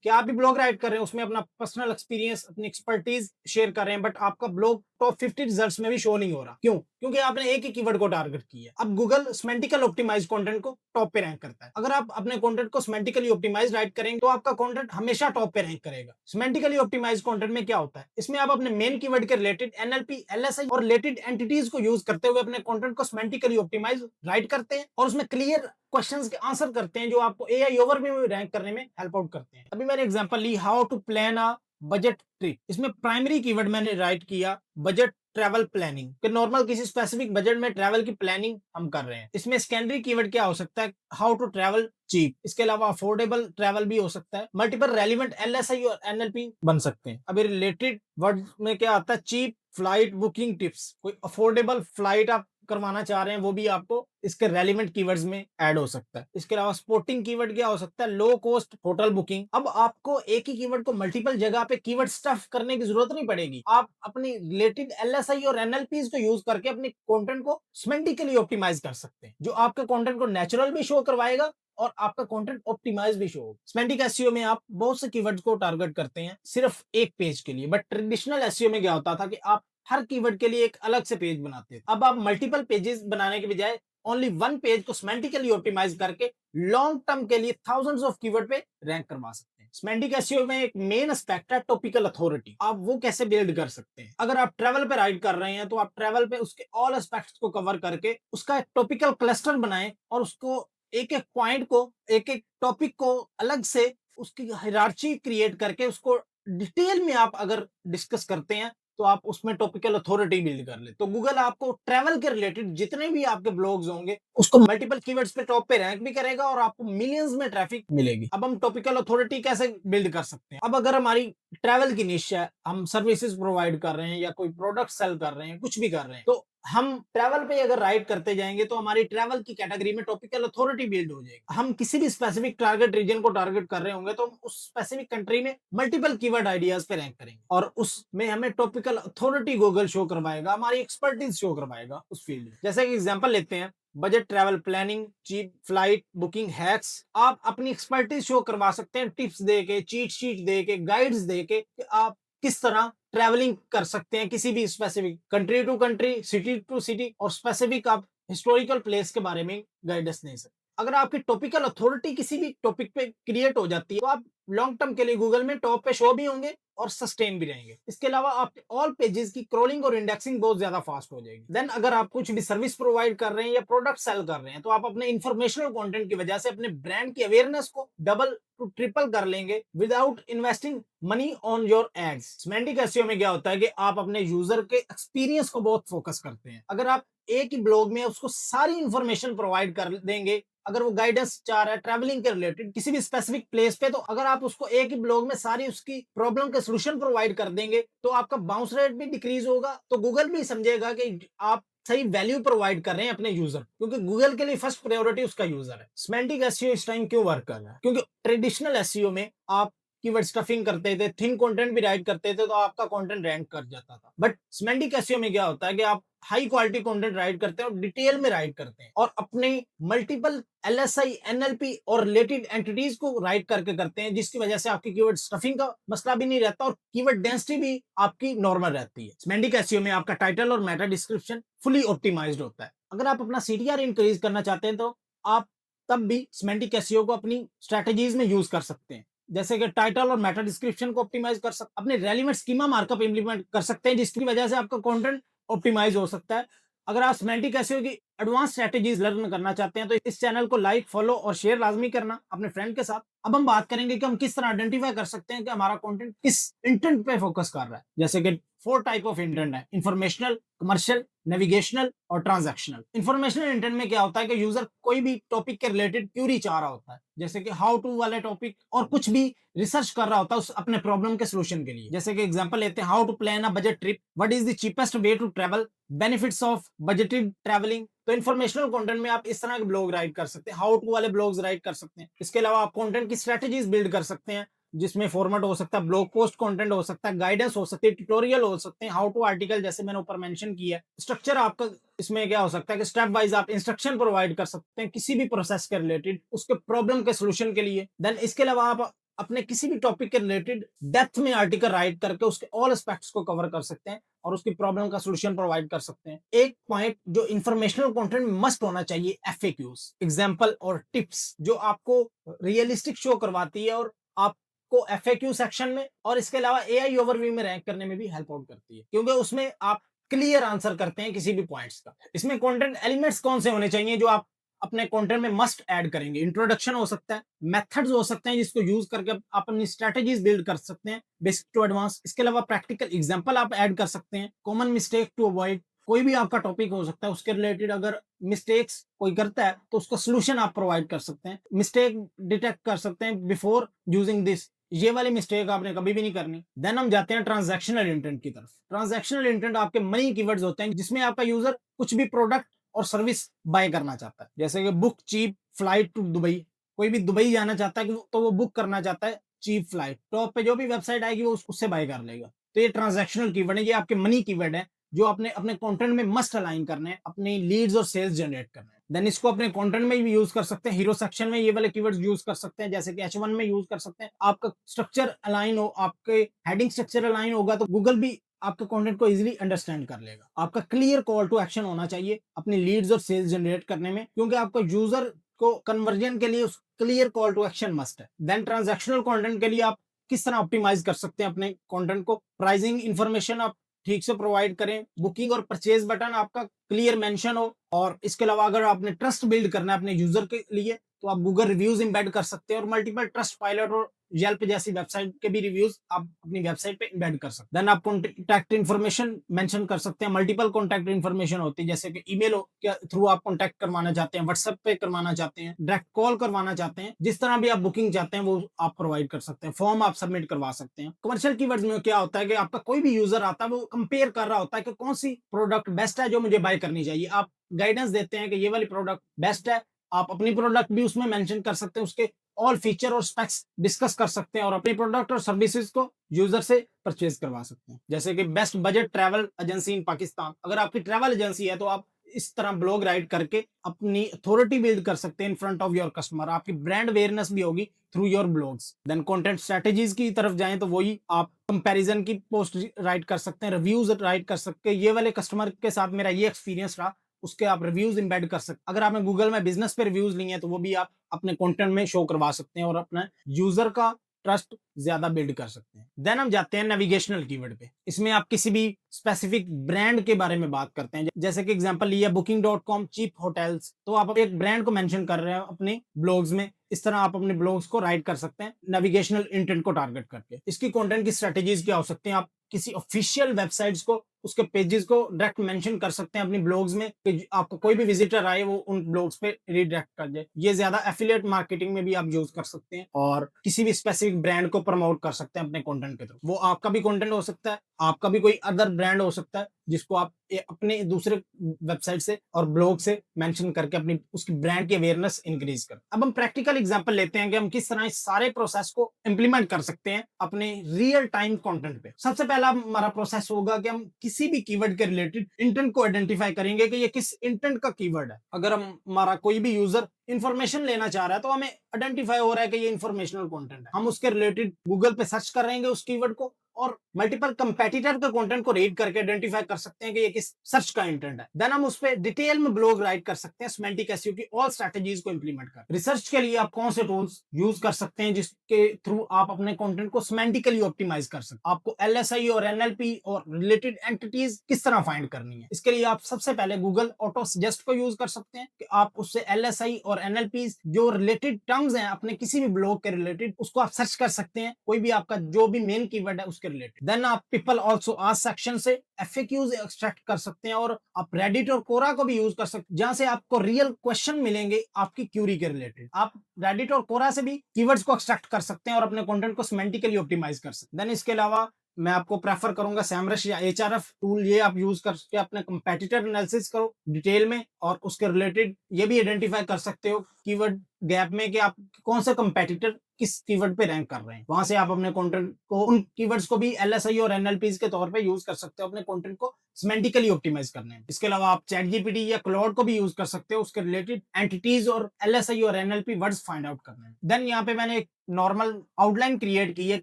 कि आप भी ब्लॉग राइट कर रहे हैं, उसमें अपना पर्सनल एक्सपीरियंस, अपनी एक्सपर्टीज शेयर कर रहे हैं, बट आपका ब्लॉग टॉप 50 रिजल्ट्स में भी शो नहीं हो रहा। क्यों? क्योंकि आपने एक ही कीवर्ड को टारगेट किया। अब गूगल सेमेंटिकल ऑप्टिमाइज कंटेंट को टॉप पे रैंक करता है। अगर आप अपने कंटेंट को सेमेंटिकली ऑप्टिमाइज राइट करेंगे तो आपका कंटेंट हमेशा टॉप पे रैंक करेगा। सेमेंटिकली ऑप्टिमाइज कंटेंट में क्या होता है? इसमें आप अपने मेन कीवर्ड के रिलेटेड एनएलपी, एलएसआई और रिलेटेड एंटिटीज को यूज करते हुए अपने कंटेंट को सेमेंटिकली ऑप्टिमाइज राइट करते हैं और उसमें क्लियर क्वेश्चंस के आंसर करते हैं, जो आपको एआई ओवरव्यू में रैंक करने में हेल्प आउट करते हैं। अभी मैंने एग्जांपल ली how to plan a budget trip. इसमें प्राइमरी कीवर्ड मैंने राइट किया बजट ट्रैवल प्लानिंग, कि नॉर्मल किसी स्पेसिफिक बजट में ट्रैवल की प्लानिंग हम कर रहे हैं। इसमें सेकेंडरी कीवर्ड क्या हो सकता है? How to travel cheap. इसके अलावा अफोर्डेबल ट्रैवल भी हो सकता है। मल्टीपल रेलिवेंट एलएसआई और एनएलपी बन सकते हैं। अभी रिलेटेड वर्ड में क्या आता है? Cheap flight booking tips. कोई अफोर्डेबल फ्लाइट आप करवाना चाह रहे हैं, वो भी आपको इसके रेलिवेंट कीवर्ड्स में ऐड हो सकता है। इसके अलावा सपोर्टिंग कीवर्ड क्या हो सकता है? Low cost hotel booking. अब आपको एक ही कीवर्ड को मल्टीपल जगह पे कीवर्ड स्टफ करने की जरूरत नहीं पड़ेगी। आप अपनी रिलेटेड एलएसआई और एनएलपीज को यूज करके अपने कंटेंट को सेमेंटिकली ऑप्टिमाइज कर सकते हैं, जो आपके कंटेंट को नेचुरल भी शो करवाएगा और आपका कंटेंट ऑप्टिमाइज भी शो होगा। सेमेंटिक एसईओ में आप बहुत से कीवर्ड्स को टारगेट करते हैं सिर्फ एक पेज के लिए, बट ट्रेडिशनल एसईओ में क्या होता था कि आप हर कीवर्ड के लिए एक अलग से पेज बनाते थे। अब आप मल्टीपल पेजेस बनाने के बजाय ओनली वन पेज को सेमेंटिकली ऑप्टिमाइज करके लॉन्ग टर्म के लिए थाउजेंड्स ऑफ कीवर्ड पे रैंक करवा सकते हैं। सेमेंटिक एसईओ में एक मेन एस्पेक्ट है टॉपिकल अथॉरिटी। आप वो कैसे बिल्ड कर सकते हैं? अगर आप ट्रैवल पे राइड कर रहे हैं तो आप ट्रैवल पे उसके ऑल एस्पेक्ट्स को कवर करके उसका एक टॉपिकल क्लस्टर बनाएं और उसको एक एक पॉइंट को, एक एक टॉपिक को अलग से उसकी हायरार्ची क्रिएट करके उसको डिटेल में आप अगर डिस्कस करते हैं तो आप उसमें टॉपिकल अथॉरिटी बिल्ड कर ले। तो गूगल आपको ट्रैवल के रिलेटेड जितने भी आपके ब्लॉग्स होंगे उसको मल्टीपल कीवर्ड्स पे टॉप पे रैंक भी करेगा और आपको मिलियंस में ट्रैफिक मिलेगी। अब हम टॉपिकल अथॉरिटी कैसे बिल्ड कर सकते हैं? अब अगर हमारी ट्रैवल की निश है, हम सर्विसेज प्रोवाइड कर रहे हैं या कोई प्रोडक्ट सेल कर रहे हैं, कुछ भी कर रहे हैं, तो हम ट्रैवल पे अगर राइड करते जाएंगे तो हमारी ट्रैवल की कैटेगरी में टॉपिकल अथॉरिटी बिल्ड हो जाएगी। हम किसी भी स्पेसिफिक टारगेट रीजन को टारगेट कर रहे होंगे तो हम उस स्पेसिफिक कंट्री में मल्टीपल कीवर्ड आइडियाज पे रैंक करेंगे और उसमें हमें टॉपिकल अथॉरिटी गूगल शो करवाएगा, हमारी एक्सपर्टीज शो करवाएगा उस फील्ड में। जैसे कि एग्जांपल लेते हैं budget travel planning, cheap flight booking hacks. आप अपनी एक्सपर्टीज शो करवा सकते हैं टिप्स देके, चीट शीट देके, गाइड्स देके कि आप किस तरह ट्रैवलिंग कर सकते हैं किसी भी specific country to country, city to city, और स्पेसिफिक आप हिस्टोरिकल प्लेस के बारे में गाइडेंस दे सकते हैं। अगर आपकी टॉपिकल अथॉरिटी किसी भी टॉपिक पे क्रिएट हो जाती है तो आप लॉन्ग टर्म के लिए गूगल में टॉप पे शो भी होंगे और सस्टेन भी रहेंगे। इसके अलावा आपके ऑल पेजेस की क्रोलिंग और इंडेक्सिंग बहुत ज्यादा फास्ट हो जाएगी। देन अगर आप कुछ भी सर्विस प्रोवाइड कर रहे हैं या प्रोडक्ट सेल कर रहे हैं तो आप अपने इंफॉर्मेशनल कंटेंट की वजह से अपने ब्रांड की अवेयरनेस को डबल टू ट्रिपल कर लेंगे without investing money on your ads. Semantic SEO में क्या होता है कि आप अपने यूजर के एक्सपीरियंस को बहुत फोकस करते हैं। अगर आप एक ही ब्लॉग में उसको सारी इंफॉर्मेशन प्रोवाइड कर देंगे, अगर वो गाइडेंस चाह रहा है ट्रैवलिंग के रिलेटेड किसी भी स्पेसिफिक प्लेस पे, तो अगर आप उसको एक ही ब्लॉग में सारी उसकी प्रॉब्लम के सोल्यूशन प्रोवाइड कर देंगे तो आपका बाउंस रेट भी डिक्रीज होगा। तो गूगल भी समझेगा कि आप सही वैल्यू प्रोवाइड कर रहे हैं अपने यूजर, क्योंकि गूगल के लिए फर्स्ट प्रायोरिटी उसका यूजर है। सेमेंटिक एसईओ इस टाइम क्यों वर्क कर रहा है? क्योंकि ट्रेडिशनल एसईओ में आप कीवर्ड स्टफिंग करते थे, थिन कंटेंट भी राइट करते थे तो आपका कंटेंट रैंक कर जाता था। बट सेमेंटिक एसईओ में क्या होता है कि आप हाई क्वालिटी कंटेंट राइट करते हैं और डिटेल में राइट करते हैं और अपने मल्टीपल एलएसआई, एनएलपी और रिलेटेड एंटिटीज को राइट करके करते हैं, जिसकी वजह से आपकी कीवर्ड स्टफिंग का मसला भी नहीं रहता और कीवर्ड डेंसिटी भी आपकी नॉर्मल रहती है। सेमेंटिक एसईओ में आपका टाइटल और मेटा डिस्क्रिप्शन फुली ऑप्टिमाइज्ड होता है। अगर आप अपना सीटीआर इंक्रीज करना चाहते हैं तो आप तब भी सेमेंटिक एसईओ को अपनी स्ट्रेटजीज में यूज कर सकते हैं। जैसे कि टाइटल और मेटा डिस्क्रिप्शन को ऑप्टिमाइज कर सकते, अपने रेलिवेंट स्कीमा मार्कअप इंप्लीमेंट कर सकते हैं, जिसकी वजह से आपका कंटेंट ऑप्टिमाइज हो सकता है। अगर आप सेमेंटिक एसईओ की एडवांस स्ट्रेटजीज लर्न करना चाहते हैं तो इस चैनल को लाइक, फॉलो और शेयर लाजमी करना अपने फ्रेंड के साथ। अब हम बात करेंगे कि हम किस तरह आइडेंटिफाई कर सकते हैं कि हमारा कंटेंट किस इंटेंट पे फोकस कर रहा है। जैसे कि 4 टाइप ऑफ इंटेंट है: इंफॉर्मेशनल, कमर्शियल, नेविगेशनल और ट्रांजैक्शनल। इंफॉर्मेशनल इंटेंट में क्या होता है कि यूजर कोई भी टॉपिक के रिलेटेड क्यूरी चाह रहा होता है, जैसे कि हाउ टू वाले टॉपिक, और कुछ भी रिसर्च कर रहा होता है उस अपने प्रॉब्लम के सोल्यूशन के लिए। जैसे कि एग्जांपल लेते हैं how to plan a budget trip, what is the cheapest way to travel, benefits of budgeted travelling. तो इन्फॉर्मेशनल कंटेंट में आप इस तरह के ब्लॉग राइट कर सकते हैं, हाउ टू वाले ब्लॉग्स राइट कर सकते हैं। इसके अलावा आप कंटेंट की स्ट्रेटजीज बिल्ड कर सकते हैं, जिसमें फॉर्मेट हो सकता है ब्लॉग पोस्ट कंटेंट, हो सकता है गाइडेंस, हो सकती है ट्यूटोरियल, हो सकते हैं हाउ टू आर्टिकल, जैसे मैंने ऊपर मेंशन किया है। स्ट्रक्चर आपका इसमें क्या हो सकता है कि स्टेप वाइज आप इंस्ट्रक्शन प्रोवाइड कर सकते हैं किसी भी प्रोसेस के रिलेटेड उसके प्रॉब्लम के सोल्यूशन के लिए। देन इसके अलावा आप अपने किसी भी टॉपिक के रिलेटेड डेप्थ में आर्टिकल राइट करके उसके ऑल एस्पेक्ट्स को कवर कर सकते हैं और उसकी प्रॉब्लम का सॉल्यूशन प्रोवाइड कर सकते हैं। एक पॉइंट जो इंफॉर्मेशनल कंटेंट में मस्ट होना चाहिए, एफएक्यूज, एग्जांपल और टिप्स, जो आपको रियलिस्टिक शो करवाती है और आपको एफएक्यू सेक्शन में और इसके अलावा एआई ओवरव्यू में रैंक करने में भी हेल्प आउट करती है, क्योंकि उसमें आप क्लियर आंसर करते हैं किसी भी पॉइंट्स का। इसमें कंटेंट एलिमेंट्स कौन से होने चाहिए जो आप अपने कंटेंट में मस्ट ऐड करेंगे? इंट्रोडक्शन हो सकता है, मेथड्स हो सकते हैं जिसको यूज करके आप अपनी स्ट्रेटजीज बिल्ड कर सकते हैं बेसिक टू एडवांस। इसके अलावा प्रैक्टिकल एग्जांपल आप ऐड कर सकते हैं, कॉमन मिस्टेक टू अवॉइड, कोई भी आपका टॉपिक हो सकता है उसके रिलेटेड अगर मिस्टेक्स कोई करता है तो उसका सोल्यूशन आप प्रोवाइड कर सकते हैं, मिस्टेक डिटेक्ट कर सकते हैं बिफोर यूजिंग दिस, ये वाली मिस्टेक आपने कभी भी नहीं करनी। देन हम जाते हैं ट्रांजैक्शनल इंटेंट की तरफ। ट्रांजैक्शनल इंटेंट आपके मनी कीवर्ड्स होते हैं जिसमें आपका यूजर कुछ भी प्रोडक्ट और सर्विस बाय करना चाहता है, जैसे कि book cheap flight to Dubai, कोई भी दुबई जाना चाहता है तो वो बुक करना चाहता है चीप फ्लाइट, टॉप पे जो भी वेबसाइट आएगी वो उससे बाय कर लेगा। तो ये ट्रांजैक्शनल कीवर्ड है, ये आपके मनी कीवर्ड है जो आपने अपने कंटेंट में मस्ट अलाइन करने हैं, अपनी लीड्स और सेल्स जनरेट करने हैं। देन इसको अपने कंटेंट में भी यूज कर सकते हैं, हीरो सेक्शन में ये वाले कीवर्ड्स यूज कर सकते हैं, जैसे कि H1 में यूज कर सकते हैं। आपका स्ट्रक्चर अलाइन हो, आपके हेडिंग स्ट्रक्चर अलाइन होगा तो गूगल भी आपके कंटेंट को इजीली अंडरस्टैंड कर लेगा। आपका क्लियर कॉल टू एक्शन होना चाहिए अपनी लीड्स और सेल्स जनरेट करने में, क्योंकि आपका यूजर को कन्वर्जन के लिए उस clear call to action must है। देन ट्रांजैक्शनल कंटेंट के लिए आप किस तरह ऑप्टिमाइज कर सकते हैं अपने कंटेंट को? प्राइसिंग इंफॉर्मेशन आप ठीक से प्रोवाइड करें, बुकिंग और परचेज बटन आपका क्लियर मेंशन हो, और इसके अलावा अगर आपने ट्रस्ट बिल्ड करना है अपने यूजर के लिए तो आप गूगल रिव्यूज इंबेड कर सकते हैं और मल्टीपल ट्रस्ट पायलट और येल्प जैसी वेबसाइट के भी रिव्यूज आप अपनी वेबसाइट पे इंबेड कर सकते हैं। देन आप कॉन्टैक्ट इन्फॉर्मेशन मेंशन कर सकते हैं, मल्टीपल कॉन्टैक्ट इन्फॉर्मेशन होती है, जैसे कि ईमेल के थ्रू आप कॉन्टैक्ट करवाना चाहते हैं, व्हाट्सएप पे करवाना चाहते हैं, डायरेक्ट कॉल करवाना चाहते हैं, जिस तरह भी आप बुकिंग चाहते हैं वो आप प्रोवाइड कर सकते हैं, फॉर्म आप सबमिट करवा सकते हैं। कमर्शियल कीवर्ड्स में क्या होता है कि आपका कोई भी यूजर आता है वो कंपेयर कर रहा होता है कि कौन सी प्रोडक्ट बेस्ट है जो मुझे बाय करनी चाहिए। आप गाइडेंस देते हैं कि ये वाली प्रोडक्ट बेस्ट है, आप अपनी प्रोडक्ट भी उसमें मेंशन कर सकते हैं, उसके ऑल फीचर और स्पेक्स डिस्कस कर सकते हैं और अपनी प्रोडक्ट और सर्विसेज को यूजर से परचेज करवा सकते हैं। जैसे कि बेस्ट बजट ट्रैवल एजेंसी इन पाकिस्तान, अगर आपकी ट्रैवल एजेंसी है तो आप इस तरह ब्लॉग राइट करके अपनी अथॉरिटी बिल्ड कर सकते हैं in front of your customer, आपकी ब्रांड अवेयरनेस भी होगी through your blogs. Then content strategies की तरफ जाएं तो वही आप कंपैरिजन की पोस्ट राइट कर सकते हैं, रिव्यूज राइट कर सकते हैं, ये वाले कस्टमर के साथ मेरा ये एक्सपीरियंस रहा, उसके आप रिव्यूज इंबेड कर सकते हैं। अगर आपने गूगल में बिजनेस पे रिव्यूज लिए हैं तो वो भी आप अपने कंटेंट में शो करवा सकते हैं और अपना यूजर का ट्रस्ट ज्यादा बिल्ड कर सकते हैं। देन हम जाते हैं नेविगेशनल कीवर्ड पे। इसमें आप किसी भी स्पेसिफिक ब्रांड के बारे में बात करते हैं, जैसे कि एग्जांपल लिया booking.com चीप होटल्स, तो आप एक ब्रांड को मेंशन कर रहे हैं अपने ब्लॉग्स में, इस तरह आप अपने ब्लॉग्स को राइट कर सकते हैं नेविगेशनल इंटेंट को टारगेट करके। इसकी कंटेंट की स्ट्रेटजीज क्या हो सकती हैं? आप किसी ऑफिशियल वेबसाइट्स को, उसके पेजेस को डायरेक्ट मेंशन कर सकते हैं अपनी ब्लॉग्स में कि आपको कोई भी विजिटर आए वो उन ब्लॉग्स पे रीडायरेक्ट कर जाए। ये ज्यादा एफिलिएट मार्केटिंग में भी आप यूज कर सकते हैं और किसी भी स्पेसिफिक ब्रांड को प्रमोट कर सकते हैं अपने कंटेंट के थ्रू। वो आपका भी कंटेंट हो सकता है, आपका भी कोई अदर ब्रांड हो सकता है जिसको आप अपने दूसरे वेबसाइट से और ब्लॉग से मेंशन करके अपनी उसकी ब्रांड की अवेयरनेस इंक्रीज कर। अब हम प्रैक्टिकल एग्जांपल लेते हैं कि हम किस तरह इस सारे प्रोसेस को इंप्लीमेंट कर सकते हैं अपने रियल टाइम कंटेंट पे। सबसे पहला हमारा प्रोसेस होगा कि हम किसी भी कीवर्ड के रिलेटेड इंटेंट को आइडेंटिफाई करेंगे कि ये किस इंटेंट का कीवर्ड है। अगर हम हमारा कोई भी यूजर इंफॉर्मेशन लेना चाह रहा है तो हमें आइडेंटिफाई हो रहा है कि ये इंफॉर्मेशनल कंटेंट है, हम उसके रिलेटेड गूगल पे सर्च कर रहेंगे उस कीवर्ड को और मल्टीपल कंपेटिटर के कंटेंट को रीड करके आइडेंटिफाई कर सकते हैं कि ये किस सर्च का इंटेंट है। देन हम उस पे डिटेल में ब्लॉग राइट कर सकते हैं सिमेंटिक एसईओ की ऑल स्ट्रेटजीज को इंप्लीमेंट कर। रिसर्च के लिए आप कौन से टूल्स यूज कर सकते हैं जिसके थ्रू आप अपने कंटेंट को सिमेंटिकली ऑप्टिमाइज कर सकते हैं? आपको एलएसआई और एनएलपी और रिलेटेड एंटिटीज किस तरह फाइंड करनी है? इसके लिए आप सबसे पहले गूगल ऑटो सजेस्ट को यूज कर सकते हैं कि आप उससे एलएसआई और एनएलपी जो रिलेटेड टर्म्स हैं अपने किसी भी ब्लॉग के रिलेटेड उसको आप सर्च कर सकते हैं, कोई भी आपका जो भी मेन कीवर्ड है उसके रिलेटेड। देन आप पीपल आल्सो आस्क सेक्शन से एफएक्यूज एक्सट्रैक्ट कर सकते हैं और आप रेडिट और कोरा को भी यूज कर सकते हैं जहां से आपको रियल क्वेश्चन मिलेंगे आपकी क्यूरी के रिलेटेड। आप रेडिट और कोरा से भी कीवर्ड्स को एक्सट्रैक्ट कर सकते हैं और अपने कंटेंट को सिमेंटिकली ऑप्टिमाइज कर सकते हैं। देन इसके अलावा मैं आपको प्रेफर करूंगा सैमरश या एचआरएफ टूल, ये आप यूज करके अपने कंपेटिटर एनालिसिस करो डिटेल में और उसके रिलेटेड ये भी आइडेंटिफाई कर सकते हो कीवर्ड गैप में कि आप कौन से कंपेटिटर किस कीवर्ड पे रैंक कर रहे हैं। वहां से आप अपने कंटेंट को, उन कीवर्ड्स को भी एलएसआई और एनएलपीज के तौर पे यूज कर सकते हो अपने कंटेंट को सिमेंटिकली ऑप्टिमाइज करने में। इसके अलावा आप चैट जीपीटी या क्लाउड को भी यूज कर सकते हो उसके रिलेटेड एंटिटीज और एलएसआई और एनएलपी वर्ड्स फाइंड आउट करने में। देन यहाँ पे मैंने एक नॉर्मल आउटलाइन क्रिएट की है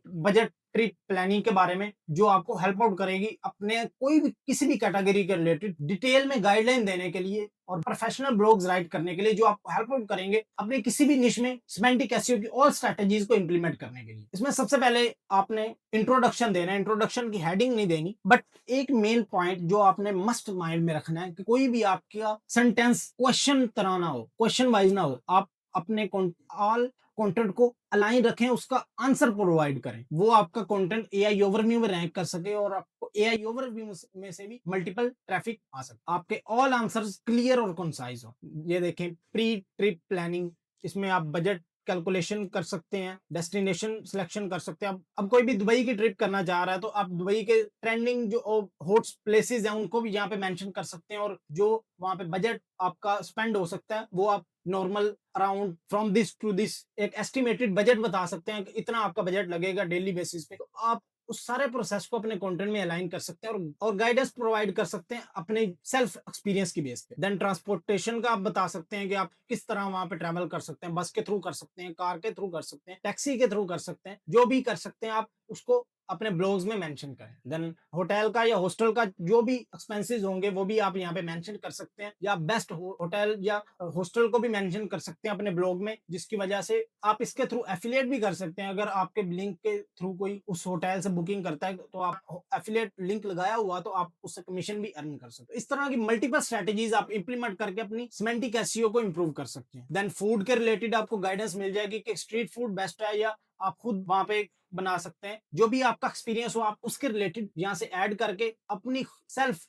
बजट ट्रिप प्लानिंग के बारे में, जो आपको हेल्प आउट करेगी अपने कोई भी किसी भी कैटेगरी के रिलेटेड डिटेल में गाइडलाइन देने के लिए और प्रोफेशनल ब्लॉग्स राइट करने के लिए, जो आपको हेल्प आउट करेंगे अपने किसी भी निश में सिमेंटिक एसईओ की ऑल स्ट्रेटजीज को इंप्लीमेंट करने के लिए। इसमें सबसे पहले आपने इंट्रोडक्शन देना है, इंट्रोडक्शन की हेडिंग नहीं देनी, बट एक मेन पॉइंट जो आपने मस्ट माइंड में रखना है कि कोई भी आपका सेंटेंस क्वेश्चन तरह ना हो, क्वेश्चन वाइज ना हो। आप अपने ऑल कंटेंट को अलाइन रखें, उसका आंसर प्रोवाइड करें, वो आपका कंटेंट एआई ओवरव्यू में रैंक कर सके और आपको एआई ओवरव्यू में से भी मल्टीपल ट्रैफिक आ सके, आपके ऑल आंसर्स क्लियर और कंसाइज हो। ये देखें प्री ट्रिप प्लानिंग, इसमें आप बजट कैलकुलेशन कर सकते हैं, डेस्टिनेशन सिलेक्शन कर सकते हैं। अब कोई भी दुबई की ट्रिप करना चाह रहा है तो आप दुबई के ट्रेंडिंग जो हॉट प्लेसेस हैं उनको भी यहाँ पे मेंशन कर सकते हैं, और जो वहां पे बजट आपका स्पेंड हो सकता है वो आप normal around from this to this एक एस्टिमेटेड बजट बता सकते हैं कि इतना आपका बजट लगेगा डेली बेसिस पे। तो आप उस सारे प्रोसेस को अपने कंटेंट में अलाइन कर सकते हैं और गाइडेंस प्रोवाइड कर सकते हैं अपने सेल्फ एक्सपीरियंस की बेस पे। देन ट्रांसपोर्टेशन का आप बता सकते हैं कि आप किस तरह वहां पे ट्रैवल कर सकते हैं, बस के थ्रू कर सकते हैं, कार के थ्रू कर सकते हैं, टैक्सी के थ्रू कर सकते हैं, जो भी कर सकते हैं आप उसको अपने ब्लॉग्स में मेंशन करें। देन होटल का या हॉस्टल का जो भी एक्सपेंसेस होंगे वो भी आप यहाँ पे मेंशन कर सकते हैं, या बेस्ट होटल या हॉस्टल को भी मेंशन कर सकते हैं अपने ब्लॉग में, जिसकी वजह से आप इसके थ्रू एफिलिएट भी कर सकते हैं। अगर आपके लिंक के थ्रू कोई उस होटल से बुकिंग करता है तो आप एफिलिएट लिंक लगाया हुआ तो आप उससे कमीशन भी अर्न कर सकते हैं। इस तरह की मल्टीपल स्ट्रेटेजीज आप इंप्लीमेंट करके अपनी सिमेंटिक एसईओ को इंप्रूव कर सकते हैं। देन फूड के रिलेटेड आपको गाइडेंस मिल जाएगी कि स्ट्रीट फूड बेस्ट है या आप खुद वहां पे बना सकते हैं। जो भी आपका एक्सपीरियंस हो आप उसके रिलेटेड यहाँ से ऐड करके अपनी सेल्फ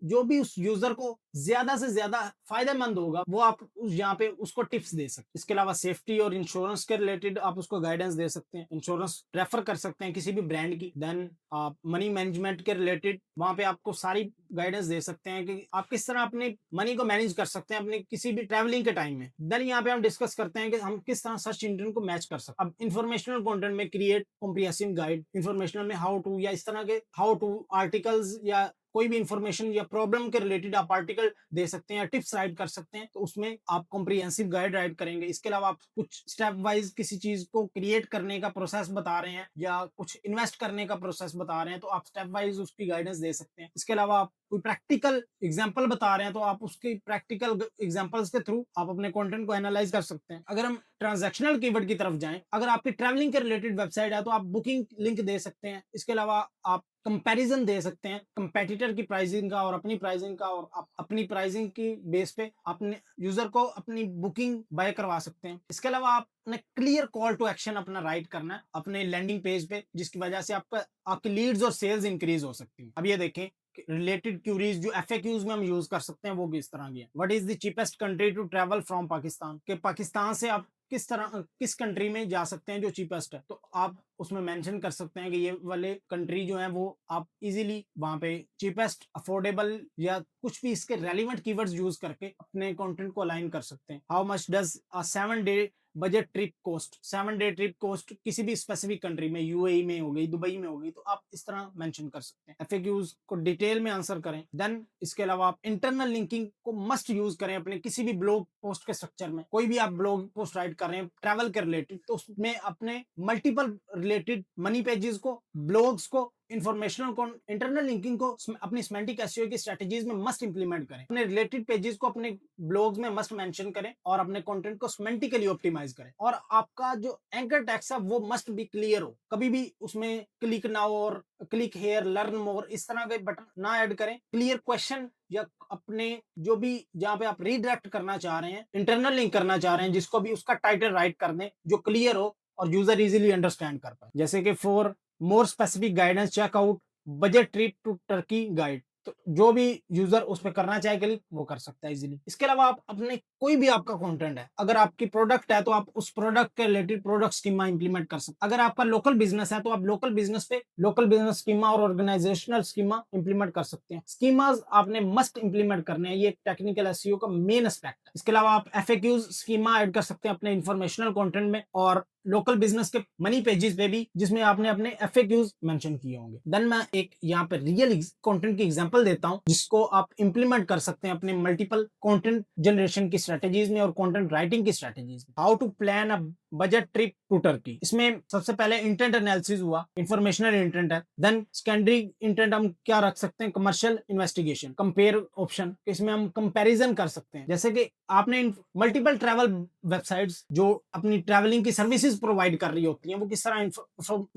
जो भी उस यूजर को ज्यादा से ज्यादा फायदेमंद होगा वो आप यहाँ पे उसको टिप्स दे सकते हैं। इसके अलावा सेफ्टी और इंश्योरेंस के रिलेटेड आप उसको गाइडेंस दे सकते हैं, इंश्योरेंस रेफर कर सकते हैं किसी भी ब्रांड की। देन आप मनी मैनेजमेंट के रिलेटेड वहां पे आपको सारी गाइडेंस दे सकते हैं कि आप किस तरह अपने मनी को मैनेज कर सकते हैं अपने किसी भी ट्रैवलिंग के टाइम में। देन यहाँ पे हम डिस्कस करते हैं कि हम किस तरह सर्च इंजन को मैच कर सकते हैं। अब इंफॉर्मेशनल कंटेंट में क्रिएट कॉम्प्रिहेंसिव गाइड, इंफॉर्मेशनल में हाउ टू या इस तरह के हाउ टू आर्टिकल्स या कोई भी इंफॉर्मेशन या प्रॉब्लम के रिलेटेड आप आर्टिकल दे सकते हैं या टिप्स राइट कर सकते हैं, तो उसमें आप कॉम्प्रिहेंसिव गाइड राइट करेंगे। इसके अलावा आप कुछ स्टेप वाइज किसी चीज को क्रिएट करने का प्रोसेस बता रहे हैं या कुछ इन्वेस्ट करने का प्रोसेस बता रहे हैं तो आप स्टेप वाइज उसकी गाइडेंस दे सकते हैं। इसके अलावा आप कोई प्रैक्टिकल एग्जांपल बता रहे हैं तो आप उसके प्रैक्टिकल एग्जांपल्स के थ्रू आप अपने कंटेंट को एनालाइज कर सकते हैं। अगर हम ट्रांजैक्शनल कीवर्ड की तरफ जाएं, अगर आपकी ट्रैवलिंग के रिलेटेड वेबसाइट है तो आप बुकिंग लिंक दे सकते हैं। इसके अलावा आप कंपैरिजन दे सकते हैं कंपेटिटर की प्राइसिंग का और अपनी प्राइसिंग का, और आप अपनी प्राइसिंग की बेस पे अपने यूजर को अपनी बुकिंग बाय करवा सकते हैं। इसके अलावा आपने क्लियर कॉल टू एक्शन अपना राइट करना है अपने लैंडिंग पेज पे, जिसकी वजह से आपकी लीड्स और सेल्स इंक्रीज हो सकती है। अब ये देखें रिलेटेड क्यूरीज जो एफएक्यूज में हम यूज कर सकते हैं वो भी इस तरह की है। What is the cheapest country to travel from Pakistan, के पाकिस्तान से आप किस कंट्री में जा सकते हैं जो चीपेस्ट है, तो आप उसमें मेंशन कर सकते हैं कि ये वाले कंट्री जो है वो आप इजीली वहां पे चीपेस्ट, अफोर्डेबल या कुछ भी इसके रेलिवेंट कीवर्ड्स यूज करके अपने कंटेंट को अलाइन कर सकते हैं। How much does a 7-day budget trip cost, 7-day trip cost किसी भी स्पेसिफिक कंट्री में, यूएई में हो गई, दुबई में हो गई, तो आप इस तरह मेंशन कर सकते हैं। एफएक्यूज को डिटेल में आंसर करें। देन इसके अलावा आप इंटरनल लिंकिंग को मस्ट यूज करें अपने किसी भी ब्लॉग पोस्ट के स्ट्रक्चर में। कोई भी आप ब्लॉग पोस्ट राइट कर रहे हैं ट्रैवल के रिलेटेड तो उसमें अपने मल्टीपल रिलेटेड मनी पेजेस को, ब्लॉग्स को, इंफॉर्मेशनल को, इंटरनल लिंकिंग को अपनी सिमेंटिक एसईओ की स्ट्रेटजीज में मस्ट इंप्लीमेंट करें। अपने रिलेटेड पेजेस को अपने ब्लॉग्स में मस्ट मेंशन करें और अपने कंटेंट को सिमेंटिकली ऑप्टिमाइज करें। और आपका जो एंकर टेक्स्ट है वो मस्ट बी क्लियर हो, कभी भी उसमें क्लिक नाउ और क्लिक हेयर, लर्न मोर इस तरह के बटन ना ऐड करें। क्लियर क्वेश्चन या अपने जो भी जहां पे आप रीडायरेक्ट करना चाह रहे हैं, इंटरनल लिंक करना चाह रहे हैं, जिसको भी उसका टाइटल राइट कर दें जो क्लियर हो और यूजर इजीली अंडरस्टैंड कर पाए। जैसे कि for more specific guidance check out budget trip to Turkey guide, तो जो भी यूजर उस पर करना चाहे क्लिक वो कर सकता है इजीली। इसके अलावा आप अपने कोई भी आपका कंटेंट है, अगर आपकी प्रोडक्ट है तो आप उस प्रोडक्ट के रिलेटेड प्रोडक्ट स्कीमा इंप्लीमेंट कर सकते हैं। अगर आपका लोकल बिजनेस है तो आप लोकल बिजनेस पे लोकल बिजनेस स्कीमा और ऑर्गेनाइजेशनल स्कीमा इंप्लीमेंट कर सकते हैं। स्कीमास आपने मस्ट इंप्लीमेंट करने हैं, ये टेक्निकल एसईओ का मेन एस्पेक्ट है। इसके अलावा आप एफएक्यूज स्कीमा ऐड कर सकते हैं अपने इंफॉर्मेशनल कंटेंट में और लोकल बिजनेस के मनी पेजेस पे भी, जिसमें आपने अपने एफएक्यूज मेंशन किए होंगे। देन मैं एक यहाँ पे रियल कंटेंट की एग्जांपल देता हूँ जिसको आप इंप्लीमेंट कर सकते हैं अपने मल्टीपल कंटेंट जनरेशन की स्ट्रेटेजीज में और कंटेंट राइटिंग की स्ट्रेटेजीज में। How to plan a budget trip to Turkey. इसमें सबसे पहले इंटेंट एनालिसिस हुआ, इंफॉर्मेशनल इंटेंट है। देन सेकेंडरी इंटेंट हम क्या रख सकते हैं, कमर्शियल इन्वेस्टिगेशन, कंपेयर ऑप्शन, इसमें हम कंपैरिजन कर सकते हैं। जैसे कि आपने मल्टीपल ट्रैवल वेबसाइट्स जो अपनी ट्रैवलिंग की सर्विसेज प्रोवाइड कर रही होती हैं, वो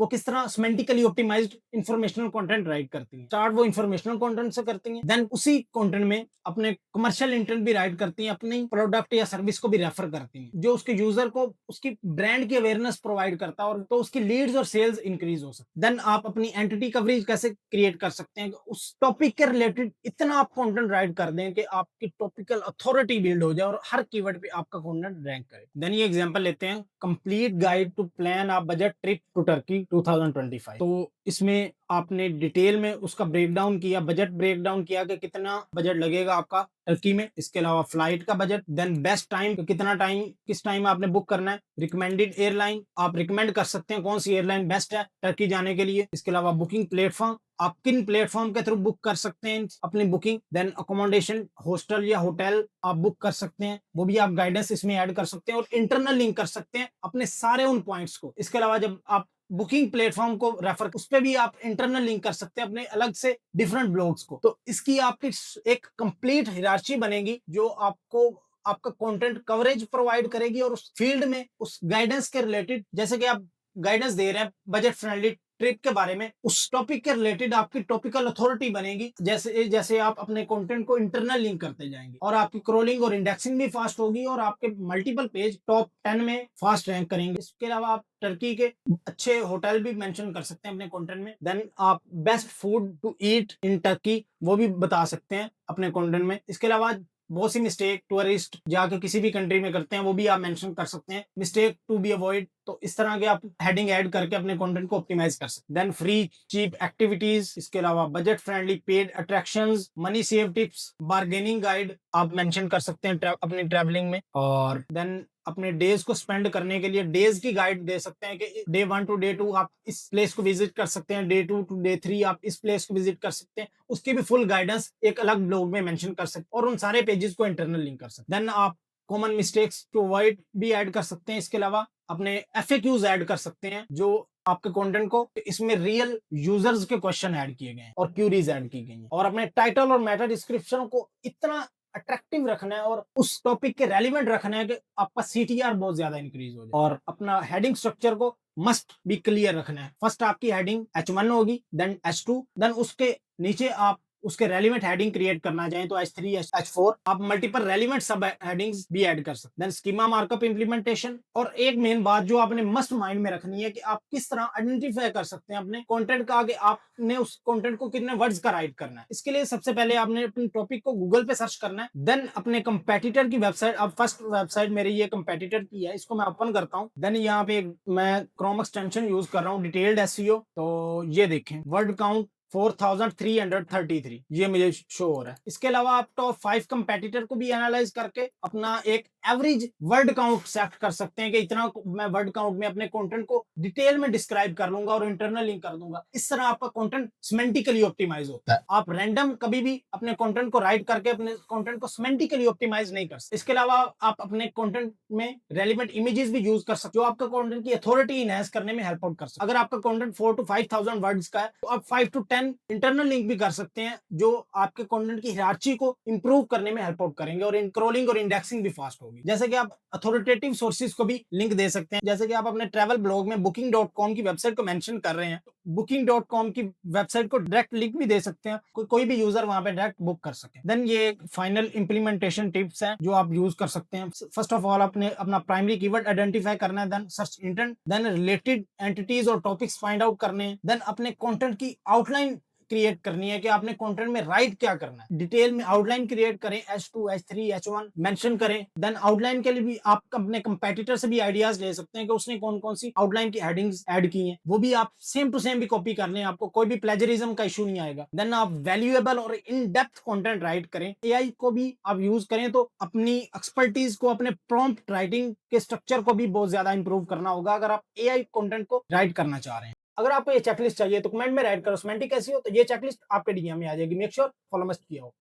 किस तरह semantically optimized informational content write करती हैं। स्टार्ट वो इंफॉर्मेशनल कंटेंट से करती हैं, देन उसी कंटेंट में अपने कमर्शियल इंटेंट भी राइट करती हैं, अपनी प्रोडक्ट या सर्विस को भी रेफर करती हैं, जो उसके यूजर को उसकी ब्रांड की अवेयरनेस प्रोवाइड करता है और तो उसकी लीड्स और सेल्स इंक्रीज हो सकती है। देन आप अपनी एंटिटी कवरेज कैसे क्रिएट कर सकते हैं, उस टॉपिक के रिलेटेड इतना आप कंटेंट राइट कर दें कि आपकी टॉपिकल अथॉरिटी बिल्ड हो जाए और हर कीवर्ड पे आपका कंटेंट रैंक करे। देन ये एग्जांपल लेते हैं, complete guide to plan a budget trip to Turkey 2025। तो इसमें आपने डिटेल में उसका ब्रेकडाउन किया, बजट ब्रेकडाउन किया कि कितना बजट लगेगा आपका टर्की में। इसके अलावा फ्लाइट का बजट, देन बेस्ट टाइम, कितना टाइम किस टाइम आपने बुक करना है, रिकमेंडेड एयरलाइन, आप रिकमेंड कर सकते हैं कौन सी एयरलाइन बेस्ट है टर्की जाने के लिए। इसके अलावा बुकिंग प्लेटफॉर्म, आप किन प्लेटफॉर्म के थ्रू बुक कर सकते हैं अपनी बुकिंग। देन अकोमोडेशन, हॉस्टल या होटल आप बुक कर सकते हैं, वो भी आप गाइडेंस इसमें ऐड कर सकते हैं और इंटरनल लिंक कर सकते हैं अपने सारे उन पॉइंट्स को। इसके अलावा जब आप बुकिंग प्लेटफॉर्म को रेफर, उस पर भी आप इंटरनल लिंक कर सकते हैं अपने अलग से डिफरेंट ब्लॉग्स को। तो इसकी आपकी एक कंप्लीट हिरार्ची बनेगी जो आपको आपका कंटेंट कवरेज प्रोवाइड करेगी और उस फील्ड में उस गाइडेंस के रिलेटेड, जैसे कि आप गाइडेंस दे रहे हैं बजट फ्रेंडली ट्रिप के बारे में, उस टॉपिक के रिलेटेड आपकी टॉपिकल अथॉरिटी बनेगी। जैसे जैसे आप अपने कंटेंट को इंटरनल लिंक करते जाएंगे और आपकी क्रॉलिंग और इंडेक्सिंग भी फास्ट होगी और आपके मल्टीपल पेज टॉप 10 में फास्ट रैंक करेंगे। इसके अलावा आप टर्की के अच्छे होटल भी मेंशन कर सकते हैं अपने कंटेंट में। देन आप best food to eat in Turkey वो भी बता सकते हैं अपने कंटेंट में। इसके अलावा बहुत सी मिस्टेक टूरिस्ट जाके किसी भी कंट्री में करते हैं, वो भी आप मेंशन कर सकते हैं, मिस्टेक टू बी अवॉइड। तो इस तरह के आप हेडिंग ऐड करके अपने कंटेंट को ऑप्टिमाइज कर सकते हैं। देन फ्री चीप एक्टिविटीज, इसके अलावा budget friendly paid attractions, money save tips, bargaining guide आप मेंशन कर सकते हैं अपनी ट्रैवलिंग में। और देन अपने डेज को स्पेंड करने के लिए डेज की गाइड दे सकते हैं कि डे 1 टू डे 2 आप इस प्लेस को विजिट कर सकते हैं, डे 2 टू डे 3 आप इस प्लेस को विजिट कर सकते हैं। उसकी भी फुल गाइडेंस एक अलग ब्लॉग में मेंशन कर सकते हैं और उन सारे पेजेस को इंटरनल लिंक कर सकते हैं। देन आप कॉमन मिस्टेक्स टू अवॉइड भी ऐड कर सकते हैं। इसके अलावा अपने एफएक्यूज ऐड कर सकते हैं जो आपके कंटेंट को, इसमें रियल यूजर्स के क्वेश्चन ऐड किए गए हैं और क्यूरीज ऐड की गई हैं। और अपने टाइटल और मेटा डिस्क्रिप्शन को इतना अट्रैक्टिव रखना है और उस टॉपिक के रेलिवेंट रखना है कि आपका सीटीआर बहुत ज्यादा इंक्रीज हो जाए। और अपना हेडिंग स्ट्रक्चर को मस्ट बी क्लियर रखना है। फर्स्ट आपकी हेडिंग H1 होगी, देन H2, देन उसके नीचे आप उसके रेलिवेंट हेडिंग क्रिएट करना चाहें तो H3 H4 आप मल्टीपल रेलिवेंट सब हेडिंग्स भी ऐड कर सकते हैं। Then schema markup implementation. और एक मेन बात जो आपने मस्ट माइंड में रखनी है कि आप किस तरह आइडेंटिफाई कर सकते हैं अपने कंटेंट का आगे आपने उस कंटेंट को कितने वर्ड्स का राइट करना है। इसके लिए सबसे पहले आपने अपने टॉपिक को गूगल पे सर्च करना है। देन अपने कंपेटिटर की वेबसाइट, अब फर्स्ट वेबसाइट मेरी ये कंपेटिटर की है, इसको मैं ओपन करता हूँ। देन यहाँ पे मैं क्रोम एक्सटेंशन यूज कर रहा हूँ, डिटेल्ड एसईओ। तो ये देखें वर्ड काउंट 4333 ये मुझे शो हो रहा है। इसके अलावा आप टॉप 5 कंपेटिटर को भी एनालाइज करके अपना एक एवरेज वर्ड काउंट सेट कर सकते हैं कि इतना मैं वर्ड काउंट में अपने कंटेंट को डिटेल में डिस्क्राइब कर लूंगा और इंटरनल लिंक कर दूंगा। इस तरह आपका कंटेंट सिमेंटिकली ऑप्टिमाइज होता है। आप रैंडम कभी भी अपने कंटेंट को राइट करके अपने कंटेंट को सिमेंटिकली ऑप्टिमाइज नहीं कर सकते। इसके अलावा आप अपने कंटेंट में रेलिवेंट इमेजेस भी यूज कर सकते हो, जो आपका कंटेंट की अथॉरिटी इनहैंस करने में हेल्प आउट कर सकते। अगर आपका कंटेंट 4 to 5000 वर्ड्स का है तो आप 5 to 10 इंटरनल लिंक भी कर सकते हैं जो आपके कंटेंट की हिरार्ची को इंप्रूव करने में हेल्प आउट करेंगे और क्रॉलिंग और इंडेक्सिंग भी फास्ट होगी। जैसे कि आप अथॉरिटेटिव सोर्सेज को भी लिंक दे सकते हैं। जैसे कि आप अपने ट्रैवल ब्लॉग में booking.com की वेबसाइट को मेंशन कर रहे हैं, booking.com की वेबसाइट को डायरेक्ट लिंक भी दे सकते हैं, कोई भी यूजर वहां पे डायरेक्ट बुक कर सके। देन ये फाइनल इंप्लीमेंटेशन टिप्स हैं जो आप यूज कर सकते हैं। फर्स्ट ऑफ ऑल आपने अपना प्राइमरी कीवर्ड आइडेंटिफाई करना है, then search intent, then related entities और टॉपिक्स फाइंड आउट करने हैं, देन अपने कंटेंट की आउटलाइन क्रिएट करनी है कि आपने कंटेंट में राइट क्या करना है। डिटेल में आउटलाइन क्रिएट करें, H2 H3 H1 मेंशन करें। देन आउटलाइन के लिए भी आप अपने कंपेटिटर से भी आइडियाज ले सकते हैं कि उसने कौन कौन सी आउटलाइन की हेडिंग्स ऐड की हैं, वो भी आप सेम टू सेम भी कॉपी कर लें, आपको कोई भी प्लेजरिज्म का इशू नहीं आएगा। देन आप वैल्यूएबल और इन डेप्थ कंटेंट राइट करें। एआई को भी आप यूज करें तो अपनी एक्सपर्टीज को, अपने प्रॉम्प्ट राइटिंग के स्ट्रक्चर को भी बहुत ज्यादा इंप्रूव करना होगा अगर आप एआई कंटेंट को राइट करना चाह रहे हैं। अगर आपको ये चेकलिस्ट चाहिए तो कमेंट में राइट करो, सिमेंटिक कैसी हो, तो ये चेकलिस्ट आपके डीएम में आ जाएगी। मेक श्योर फॉलो मस्ट किया हो।